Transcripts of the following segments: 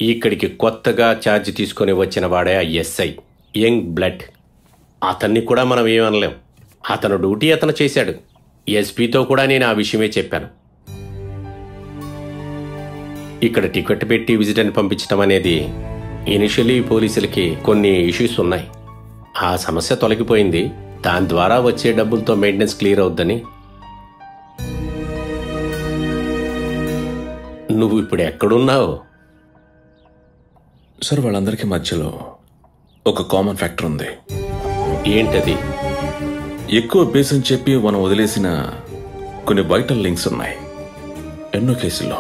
ఇక్కడికి కొత్తగా ఛార్జ్ తీసుకొని వచ్చిన వాడే ఆ ఎస్ఐ యంగ్ బ్లడ్. అతన్ని కూడా మనం ఏమనలేం. అతను డ్యూటీ అతను చేశాడు. ఎస్పీతో కూడా నేను ఆ విషయమే చెప్పాను. ఇక్కడ టికెట్ పెట్టి విజిటర్ని పంపించడం అనేది ఇనిషియలీ పోలీసులకి కొన్ని ఇష్యూస్ ఉన్నాయి. ఆ సమస్య తొలగిపోయింది. దాని ద్వారా వచ్చే డబ్బులతో మెయింటెనెన్స్ క్లియర్ అవుద్దని. నువ్వు ఇప్పుడు ఎక్కడున్నావు? సార్, వాళ్ళందరికీ మధ్యలో ఒక కామన్ ఫ్యాక్టర్ ఉంది. ఏంటది? ఎక్కువ బేస్ అని చెప్పి మనం వదిలేసిన కొన్ని వైటల్ లింక్స్ ఉన్నాయి ఎన్నో కేసుల్లో.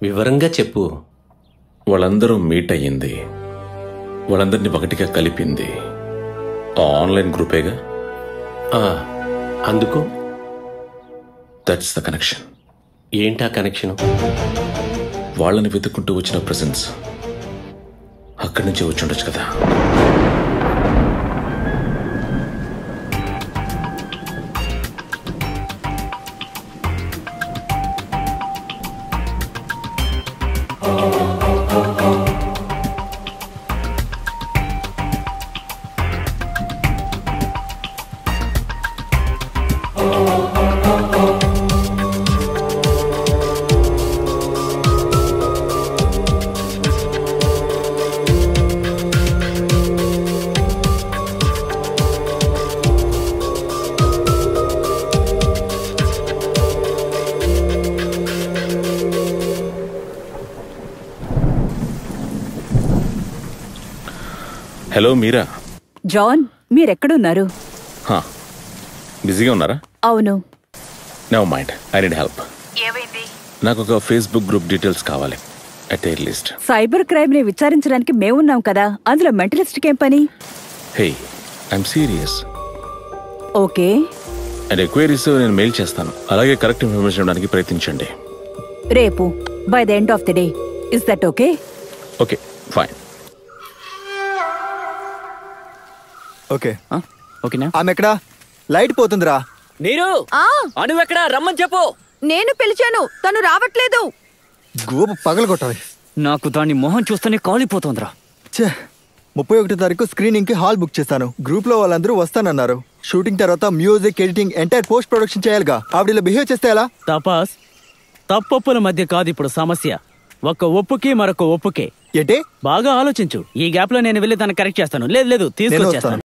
వివరంగా చెప్పు. వాళ్ళందరూ మీట్ అయ్యింది, వాళ్ళందరినీ ఒకటిగా కలిపింది ఆ ఆన్లైన్ గ్రూపేగా. అందుకు దట్స్ ద కనెక్షన్. ఏంటా కనెక్షన్? వాళ్ళని వెతుక్కుంటూ వచ్చిన ప్రెసెన్స్ అక్కడి నుంచి వచ్చి ఉండొచ్చు కదా. హలో మీరా. జాన్, మీరెక్కడున్నారు? బిజీగా ఉన్నారా? అవును. Never mind, I need help. ఏమైంది? నాకు ఒక ఫేస్బుక్ గ్రూప్ డీటెయిల్స్ కావాలి, at earliest. Cyber crime ని విచారించడానికి మేమున్నాం కదా, అందులో మెంటలిస్ట్ ఏం పని? Hey, I'm serious. Okay. And enquiries నేను మెయిల్ చేస్తాను. అలాగే కరెక్ట్ ఇన్ఫర్మేషన్ ఇవ్వడానికి ప్రయత్నించండి. రేపు by the end of the day. Is that okay? Okay, fine. Okay ఓకేనా? ఆమె ఎక్కడా? లైట్ పోతుందిరా. నీరు, అనువెక్కడా? రమ్మని చెప్పు. నేను పిలిచాను, తను రావట్లేదు. గోపు పగలు కొట్టాలి. నాకు దాని మొహం చూస్తేనే కాలిపోతుందిరా. 31వ తారీఖు స్క్రీనింగ్ కి హాల్ బుక్ చేస్తాను. గ్రూప్ లో వాళ్ళందరూ వస్తానన్నారు. షూటింగ్ తర్వాత music, editing, entire post production చేయాలిగా. ఆవిడ బిహేవ్ చేస్తే ఎలా? తపాస్, తప్పొప్పుల మధ్య కాదు ఇప్పుడు సమస్య, ఒక ఒప్పుకి మరొక ఒప్పుకే. ఏంటి? బాగా ఆలోచించు. ఈ గ్యాప్ లో నేను వెళ్ళి తను కరెక్ట్ చేస్తాను. లేదు తీసుకొచ్చేస్తాను.